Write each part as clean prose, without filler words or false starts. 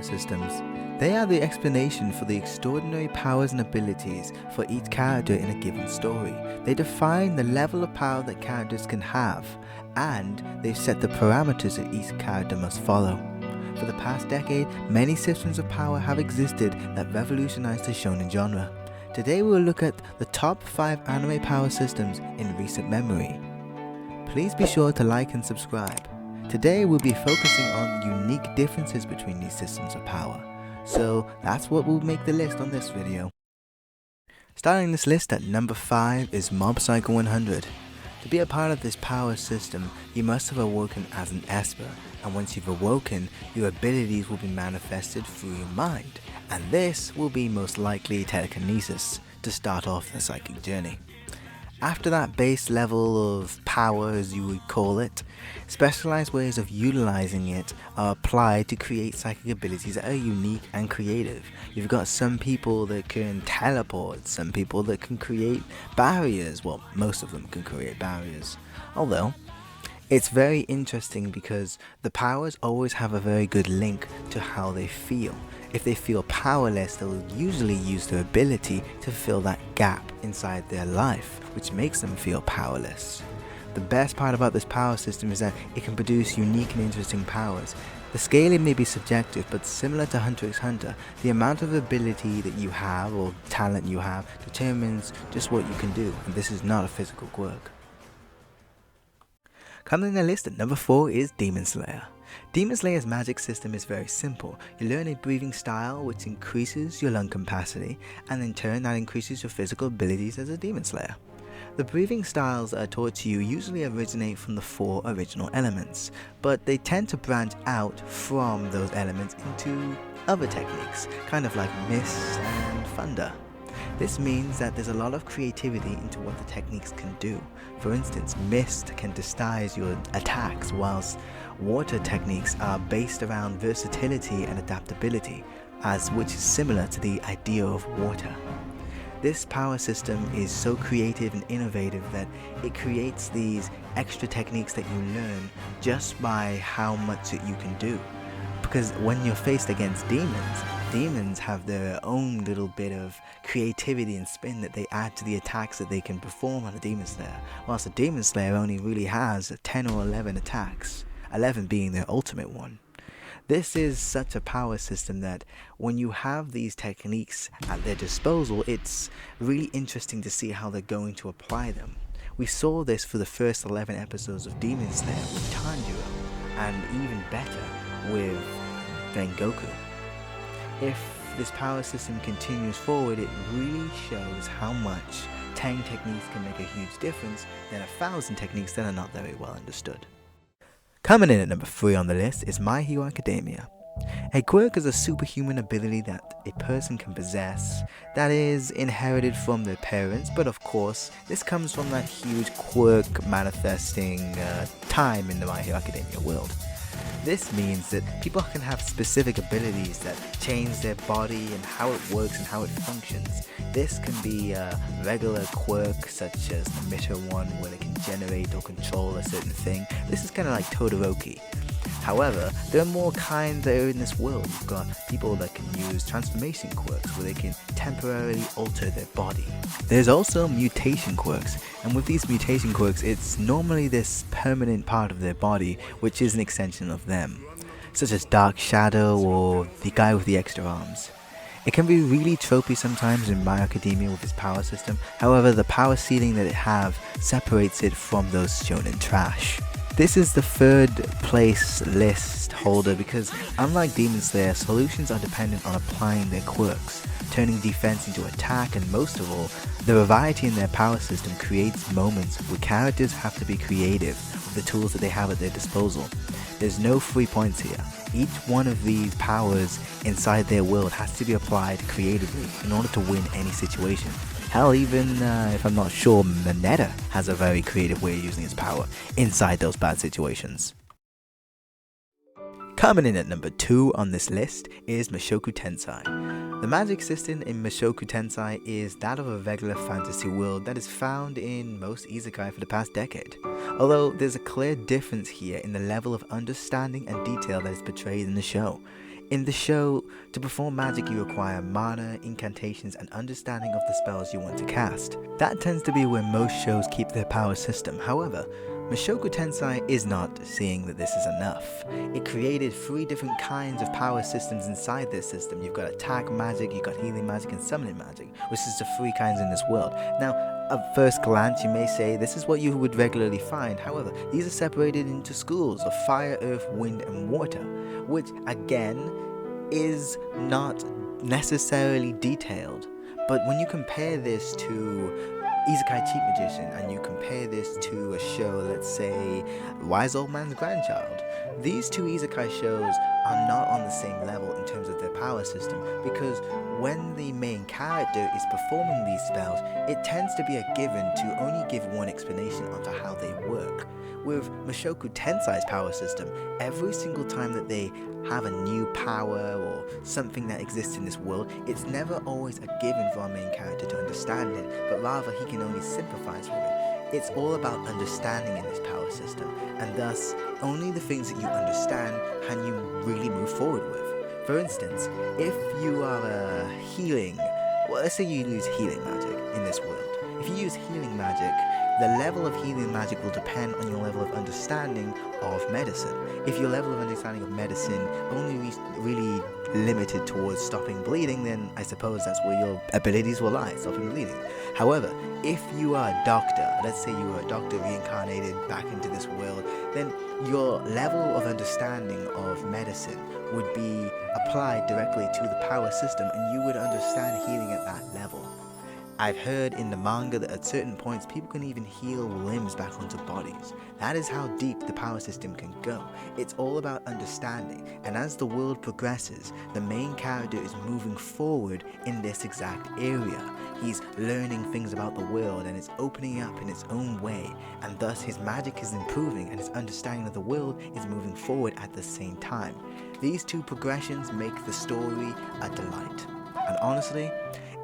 systems. They are the explanation for the extraordinary powers and abilities for each character in a given story. They define the level of power that characters can have, and they set the parameters that each character must follow. For the past decade, many systems of power have existed that revolutionized the shonen genre. Today we will look at the top 5 anime power systems in recent memory. Please be sure to like and subscribe. Today we'll be focusing on unique differences between these systems of power. So that's what will make the list on this video. Starting this list at number 5 is Mob Psycho 100. To be a part of this power system, you must have awoken as an Esper, and once you've awoken, your abilities will be manifested through your mind, and this will be most likely telekinesis to start off the psychic journey. After that base level of power, as you would call it, specialized ways of utilizing it are applied to create psychic abilities that are unique and creative. You've got some people that can teleport, some people that can create barriers. Well, most of them can create barriers. Although, it's very interesting because the powers always have a very good link to how they feel. If they feel powerless, they'll usually use their ability to fill that gap inside their life, which makes them feel powerless. The best part about this power system is that it can produce unique and interesting powers. The scaling may be subjective, but similar to Hunter x Hunter, the amount of ability that you have or talent you have determines just what you can do, and this is not a physical quirk. Coming in the list at number 4 is Demon Slayer. Demon Slayer's magic system is very simple. You learn a breathing style which increases your lung capacity, and in turn that increases your physical abilities as a Demon Slayer. The breathing styles that are taught to you usually originate from the 4 original elements, but they tend to branch out from those elements into other techniques, kind of like mist and thunder. This means that there's a lot of creativity into what the techniques can do. For instance, mist can disguise your attacks, whilst water techniques are based around versatility and adaptability, which is similar to the idea of water. This power system is so creative and innovative that it creates these extra techniques that you learn just by how much that you can do. Because when you're faced against demons have their own little bit of creativity and spin that they add to the attacks that they can perform on a Demon Slayer, whilst a Demon Slayer only really has 10 or 11 attacks, 11 being their ultimate one. This is such a power system that when you have these techniques at their disposal, it's really interesting to see how they're going to apply them. We saw this for the first 11 episodes of Demon Slayer with Tanjiro, and even better with Rengoku. If this power system continues forward, it really shows how much 10 techniques can make a huge difference than 1,000 techniques that are not very well understood. Coming in at number 3 on the list is My Hero Academia. A quirk is a superhuman ability that a person can possess that is inherited from their parents, but of course this comes from that huge quirk manifesting time in the My Hero Academia world. This means that people can have specific abilities that change their body and how it works and how it functions. This can be a regular quirk such as the Mitter one, where they can generate or control a certain thing. This is kind of like Todoroki. However, there are more kinds that are in this world. You've got people that can use transformation quirks where they can temporarily alter their body. There's also mutation quirks, and with these mutation quirks, it's normally this permanent part of their body which is an extension of them, such as Dark Shadow or the guy with the extra arms. It can be really tropey sometimes in My Academia with its power system. However, the power ceiling that it have separates it from those shonen trash. This is the 3rd place list holder because unlike Demon Slayer, solutions are dependent on applying their quirks, turning defense into attack, and most of all, the variety in their power system creates moments where characters have to be creative with the tools that they have at their disposal. There's no free points here. Each one of these powers inside their world has to be applied creatively in order to win any situation. Hell, even if I'm not sure, Mineta has a very creative way of using his power inside those bad situations. Coming in at number 2 on this list is Mushoku Tensei. The magic system in Mushoku Tensei is that of a regular fantasy world that is found in most isekai for the past decade. Although there's a clear difference here in the level of understanding and detail that is portrayed in the show. In the show, to perform magic you require mana, incantations, and understanding of the spells you want to cast. That tends to be where most shows keep their power system. However, Mushoku Tensei is not seeing that this is enough. It created 3 different kinds of power systems inside this system. You've got attack magic, you've got healing magic, and summoning magic, which is the 3 kinds in this world. Now, at first glance, you may say this is what you would regularly find. However, these are separated into schools of fire, earth, wind, and water, which again is not necessarily detailed. But when you compare this to Isekai Cheat Magician and you compare this to a show, let's say Wise Old Man's Grandchild, these 2 Isekai shows are not on the same level in terms of their power system, because when the main character is performing these spells, it tends to be a given to only give one explanation onto how they work. With Mushoku Tensei's power system, every single time that they have a new power or something that exists in this world, it's never always a given for our main character to understand it, but rather he can only sympathize with it. It's all about understanding in this power system, and thus, only the things that you understand can you really move forward with. For instance, if you are healing, well, let's say you use healing magic in this world. If you use healing magic, the level of healing magic will depend on your level of understanding of medicine. If your level of understanding of medicine only really limited towards stopping bleeding, then I suppose that's where your abilities will lie, stopping bleeding. However, if you are a doctor, let's say you are a doctor reincarnated back into this world, then your level of understanding of medicine would be applied directly to the power system, and you would understand healing at that level. I've heard in the manga that at certain points people can even heal limbs back onto bodies. That is how deep the power system can go. It's all about understanding, and as the world progresses, the main character is moving forward in this exact area. He's learning things about the world and it's opening up in its own way, and thus his magic is improving and his understanding of the world is moving forward at the same time. These 2 progressions make the story a delight. And honestly,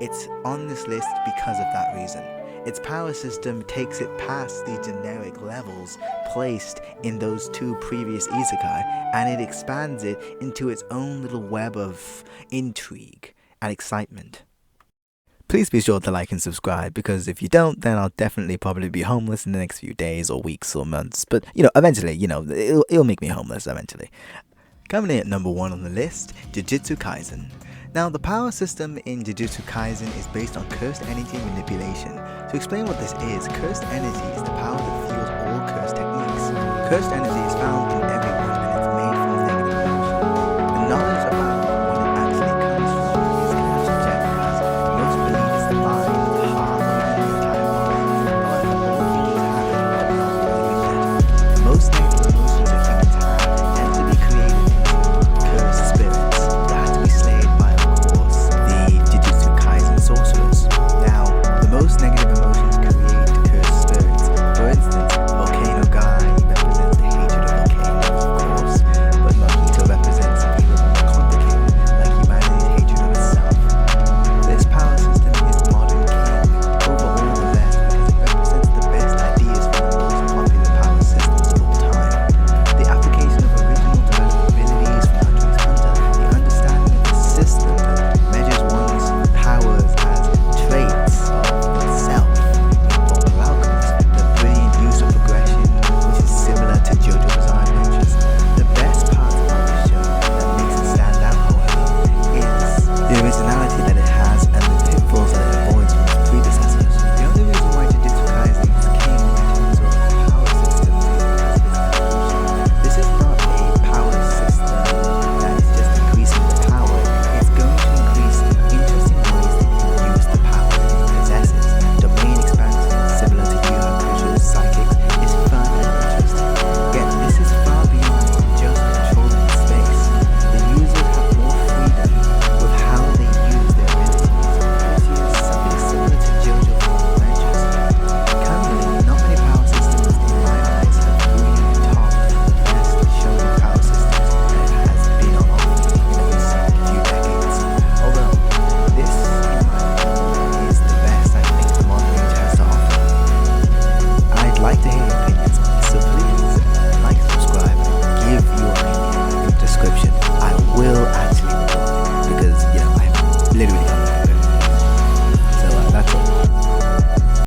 it's on this list because of that reason. Its power system takes it past the generic levels placed in those 2 previous isekai, and it expands it into its own little web of intrigue and excitement. Please be sure to like and subscribe, because if you don't, then I'll definitely probably be homeless in the next few days or weeks or months. But, eventually, it'll make me homeless eventually. Coming in at number 1 on the list, Jujutsu Kaisen. Now, the power system in Jujutsu Kaisen is based on cursed energy manipulation. To explain what this is, cursed energy is the power that fuels all cursed techniques. Cursed energy